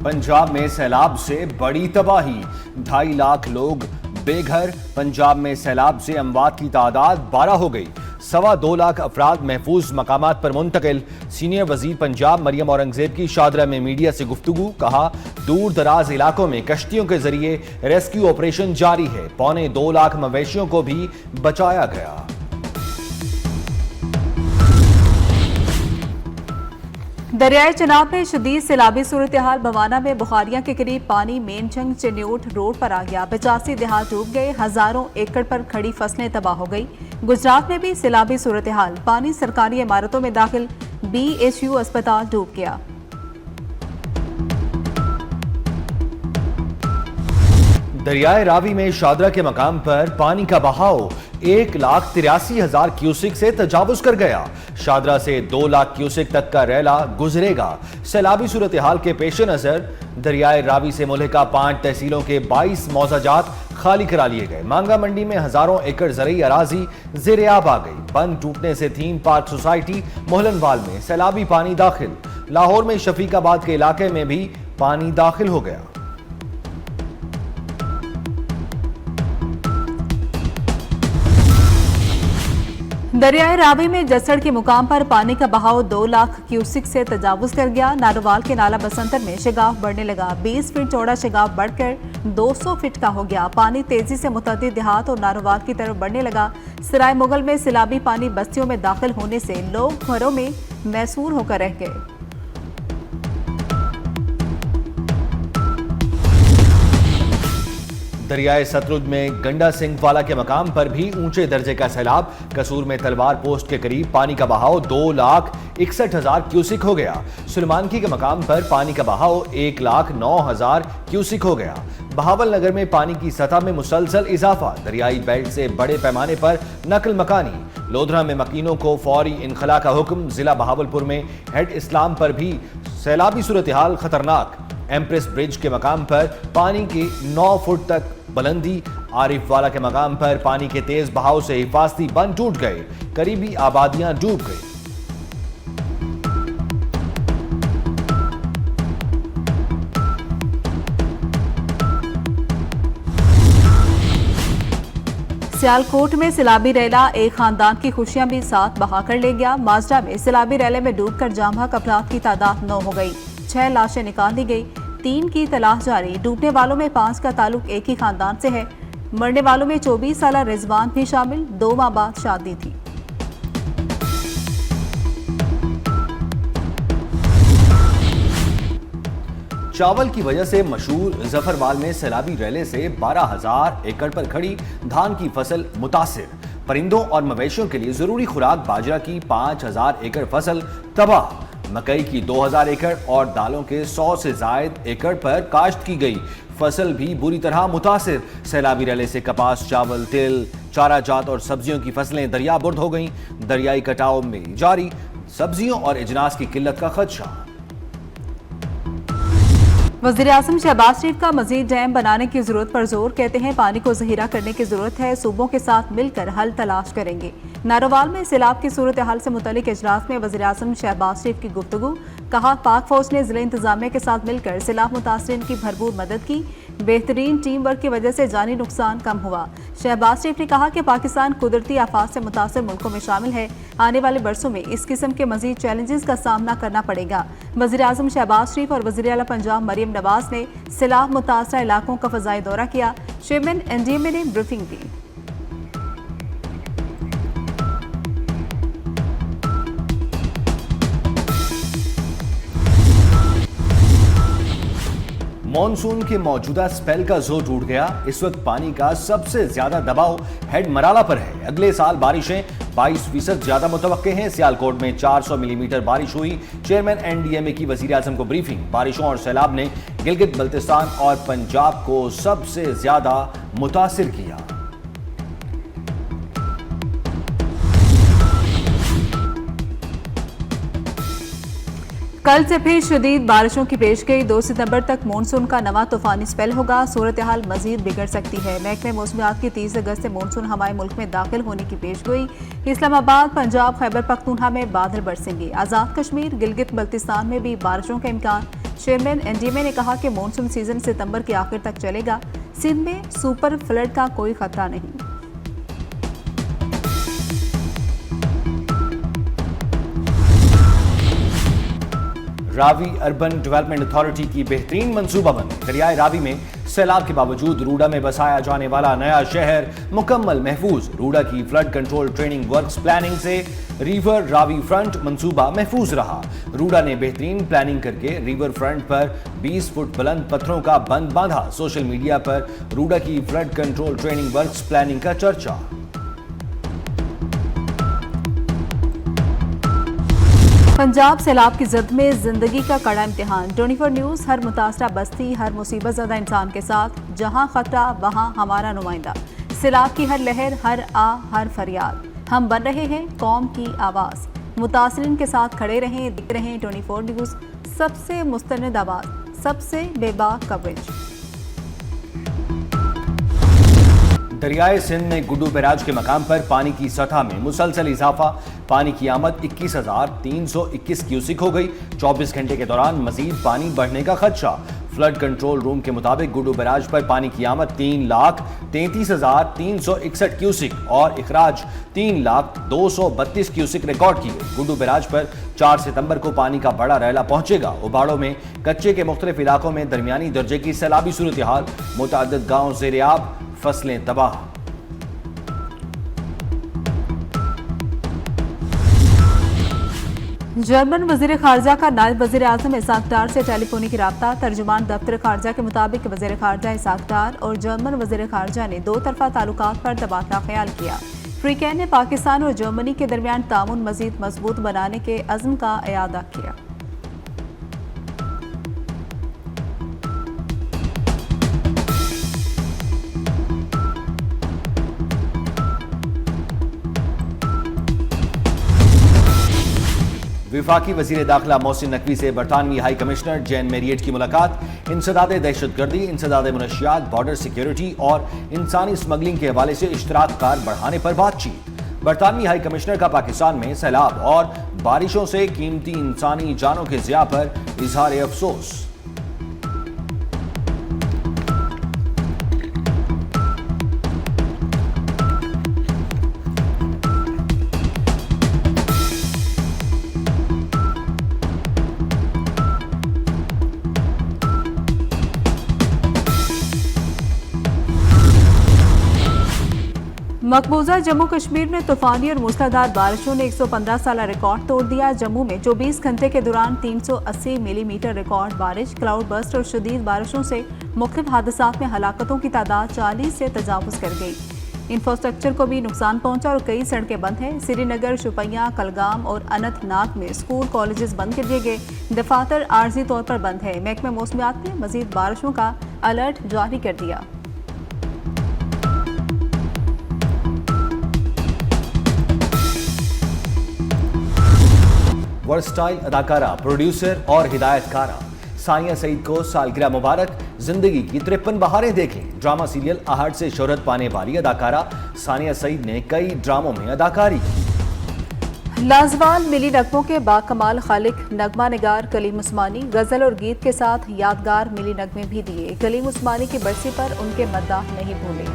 पंजाब में सैलाब से बड़ी तबाही, 2.5 लाख लोग बेघर। पंजाब में सैलाब से अमवात की तादाद 12 हो गई। 2.25 लाख अफराद महफूज मकामात पर मुंतकिल। सीनियर वजीर पंजाब मरियम औरंगजेब की शादरा में मीडिया से गुफ्तगू। कहा, दूर दराज इलाकों में कश्तियों के जरिए रेस्क्यू ऑपरेशन जारी है। 2.25 लाख मवेशियों को भी बचाया गया। दरियाए चनाब में शदीद सैलाबी सूरत हाल। बवाना में बुखारिया के करीब पानी मेन जंग चन्योट रोड पर आ गया। 85 देहात डूब गए। हजारों एकड़ पर खड़ी फसलें तबाह हो गई। गुजरात में भी सैलाबी सूरत हाल। पानी सरकारी इमारतों में दाखिल। BHU अस्पताल डूब गया। दरियाए रावी में शादरा के मकाम पर पानी का बहाव 1,83,000 क्यूसिक से तजावुज कर गया। शादरा से 2 लाख क्यूसिक तक का रैला गुजरेगा। सैलाबी सूरत हाल के पेश नजर दरियाए रावी से मुल्हिका 5 तहसीलों के 22 मौजाजात खाली करा लिए गए। मांगा मंडी में हजारों एकड़ ज़रई अराजी ज़ेर-ए-आब आ गई। बंद टूटने से थीम पार्क सोसाइटी मोहलनवाल में सैलाबी पानी दाखिल। लाहौर में शफीकाबाद के इलाके में भी पानी दाखिल हो गया। दरियाए रावी में जसड़ के मुकाम पर पानी का बहाव 2 लाख क्यूसिक से तजावुज कर गया। नारोवाल के नाला बसंतर में शिगाफ बढ़ने लगा। 20 फीट चौड़ा शिगाफ बढ़कर 200 फीट का हो गया। पानी तेजी से मुतअद्दिद देहात और नारोवाल की तरफ बढ़ने लगा। सराय मुगल में सैलाबी पानी बस्तियों में दाखिल होने से लोग घरों में मैसूर होकर रह गए। दरियाए सतलुज में गंडा सिंह वाला के मकाम पर भी ऊंचे दर्जे का सैलाब। कसूर में तलवार पोस्ट के करीब पानी का बहाव 2,61,000 क्यूसिक हो गया। सुलेमानकी के मकाम पर पानी का बहाव 1,09,000 क्यूसिक हो गया। बहावल नगर में पानी की सतह में मुसलसल इजाफा। दरियाई बेल्ट से बड़े पैमाने पर नकल मकानी। लोधरा में मकीनों को फौरी इनखला का हुक्म। जिला बहावलपुर में हेड इस्लाम पर भी सैलाबी सूरत हाल खतरनाक। एम्प्रेस ब्रिज के मकाम पर पानी की 9 फुट तक बुलंदी। आरिफ वाला के मकाम पर पानी के तेज बहाव से हिफाजती बंद टूट गए। करीबी आबादियां डूब गई। सियालकोट में सैलाबी रैला एक खानदान की खुशियां भी साथ बहा कर ले गया। माजरा में सैलाबी रैले में डूबकर जामहक अफराद की तादाद 9 हो गई। 6 लाशें निकाल दी गई। 3 की तलाश जारी। डूबने वालों में 5 का ताल्लुक एक ही खानदान से है। मरने वालों में 24 साला रिजवान भी शामिल। 2 माह बाद शादी थी। चावल की वजह से मशहूर जफरवाल में सैलाबी रैले से 12,000 एकड़ पर खड़ी धान की फसल मुतासिर। परिंदों और मवेशियों के लिए जरूरी खुराक बाजरा की 5,000 एकड़ फसल तबाह। मकई की 2,000 एकड़ और दालों के 100 से जायद एकड़ पर काश्त की गई फसल भी बुरी तरह मुतासिर। सैलाबी रैले से कपास, चावल, तिल, चारा जात और सब्जियों की फसलें दरियाबुर्द हो गईं। दरियाई कटाव में जारी सब्जियों और इजनास की किल्लत का खदशा। वज़ीर-ए-आज़म शहबाज शरीफ का मजीद डैम बनाने की जरूरत पर जोर। कहते हैं पानी को जहीरा करने की जरूरत है। सूबों के साथ मिलकर हल तलाश करेंगे। नारोवाल में सैलाब की सूरत हाल से मुतल्लिक इजलास में वज़ीर-ए-आज़म शहबाज शरीफ की गुफ्तगू। कहा, पाक फौज ने जिला इंतजामिया के साथ मिलकर सैलाब मुतासरीन की भरपूर मदद की। बेहतरीन टीम वर्क की वजह से जानी नुकसान कम हुआ। शहबाज शरीफ ने कहा कि पाकिस्तान कुदरती आफात से मुतासर मुल्कों में शामिल है। आने वाले बरसों में इस किस्म के मजीद चैलेंजेस का सामना करना पड़ेगा। वज़ीर-ए-आज़म शहबाज शरीफ और वज़ीर आला पंजाब मरियम नवाज ने सैलाब मुतासरा इलाकों का फजाई दौरा किया। चेयरमैन NDMA ने ब्रीफिंग दी। मॉनसून के मौजूदा स्पेल का जोर टूट गया। इस वक्त पानी का सबसे ज्यादा दबाव हेड मराला पर है। अगले साल बारिशें 22% ज्यादा मुतवक्के हैं। सियालकोट में 400 मिलीमीटर बारिश हुई। चेयरमैन NDMA की वज़ीर-ए-आज़म को ब्रीफिंग। बारिशों और सैलाब ने गिलगित बल्तिस्तान और पंजाब को सबसे ज्यादा मुतासिर किया। कल से फिर शदीद बारिशों की पेशगोई। 2 सितंबर तक मानसून का नवा तूफानी स्पेल होगा। सूरत हाल मजीद बिगड़ सकती है। महकमे मौसमियात की 30 अगस्त से मानसून हमारे मुल्क में दाखिल होने की पेशगोई। इस्लामाबाद, पंजाब, खैबर पख्तूनख्वा में बादल बरसेंगे। आज़ाद कश्मीर, गिलगित बल्तिस्तान में भी बारिशों का इम्कान। चेयरमैन एनडीएमए ने कहा कि मॉनसून सीजन सितंबर के आखिर तक चलेगा। सिंध में सुपर फ्लड का कोई खतरा नहीं। रावी अर्बन डेवलपमेंट अथॉरिटी की बेहतरीन मंसूबाबंदी। दरियाए रावी में सैलाब के बावजूद रूडा में बसाया जाने वाला नया शहर मुकम्मल महफूज। रूडा की flood control training works planning से रिवर रावी फ्रंट मंसूबा महफूज रहा। रूडा ने बेहतरीन प्लानिंग करके रिवर फ्रंट पर 20 फुट बुलंद पत्थरों का बंद बांधा। सोशल मीडिया पर रूडा की flood control training works planning का चर्चा। पंजाब सैलाब की जद में जिंदगी का कड़ा इम्तिहान। 24 न्यूज़ हर मुतासरा बस्ती, हर मुसीबत ज़दा इंसान के साथ, जहां खतरा वहां हमारा नुमाइंदा। सैलाब की हर लहर, हर हर फरियाद, हम बन रहे हैं कौम की आवाज़। मुतासरीन के साथ खड़े रहें, दिख रहे हैं 24 न्यूज़, सबसे मुस्तनद आवाज़, सबसे बेबाक कवरेज। दरियाए सिंध में गुड्डू बैराज के मकाम पर पानी की सतह में मुसलसल इजाफा। पानी की आमद 21,321 क्यूसिक हो गई। 24 घंटे के दौरान मजीद पानी बढ़ने का खदशा। फ्लड कंट्रोल रूम के मुताबिक गुड्डू बैराज पर पानी की आमद 3,33,361 क्यूसिक और इखराज 3,02,32 क्यूसिक रिकॉर्ड की गई। गुड्डू बैराज पर 4 सितंबर को पानी का बड़ा रैला पहुंचेगा। उबाड़ों में कच्चे के मुख्तलिफ इलाकों में दरमियानी दर्जे की सैलाबी सूरत हाल। मुतअद्दिद गाँव ज़ेर-ए-आब, फसलें तबाह। जर्मन वजीर खारजा का नायब वजीर आजम इसाक डार से टेलीफोनिक राब्ता। तर्जुमान दफ्तर खारजा के मुताबिक वजीर खारजा इसाक डार और जर्मन वजीर खारजा ने दो तरफा ताल्लुकात पर तबादला ख्याल किया। फ्रीकैन ने पाकिस्तान और जर्मनी के दरमियान तामुन मजीद मजबूत बनाने के अज़्म का इयादा किया। विफाकी वजीर दाखिला मोहसिन नकवी से बरतानवी हाई कमिश्नर जैन मेरियट की मुलाकात। इंसदाद दहशतगर्दी, इंसदाद मुनशियात, बॉर्डर सिक्योरिटी और इंसानी स्मगलिंग के हवाले से इश्तराक कार बढ़ाने पर बातचीत। बरतानवी हाई कमिश्नर का पाकिस्तान में सैलाब और बारिशों से कीमती इंसानी जानों के ज़िया पर इजहार अफसोस। मकबूजा जम्मू कश्मीर में तूफानी और मूसलाधार बारिशों ने 115 साला रिकॉर्ड तोड़ दिया। जम्मू में 24 घंटे के दौरान 380 मिलीमीटर रिकॉर्ड बारिश। क्लाउड बर्स्ट और शदीद बारिशों से मुख्तलिफ हादसात में हलाकतों की तादाद 40 से तजावुज कर गई। इंफ्रास्ट्रक्चर को भी नुकसान पहुंचा और कई सड़कें बंद हैं। श्रीनगर, शुपैया, कलगाम और अनंतनाग में स्कूल कॉलेजेस बंद कर दिए गए। दफातर आर्जी तौर पर बंद है। महकमा मौसमियात ने मजीद बारिशों का अलर्ट जारी कर दिया। वर्सटाइल अदाकारा, प्रोड्यूसर और हिदायतकारा सानिया सईद को सालगिरह मुबारक। जिंदगी की 53 बहारें देखें। ड्रामा सीरियल आहट से शोहरत पाने वाली अदाकारा सानिया सईद ने कई ड्रामों में अदाकारी की। लाजवाल मिली नगमों के बाकमाल खालिक नगमा निगार कलीम उस्मानी गजल और गीत के साथ यादगार मिली नगमे भी दिए। कलीम उस्मानी की बरसी पर उनके मद्दाह नहीं भूले।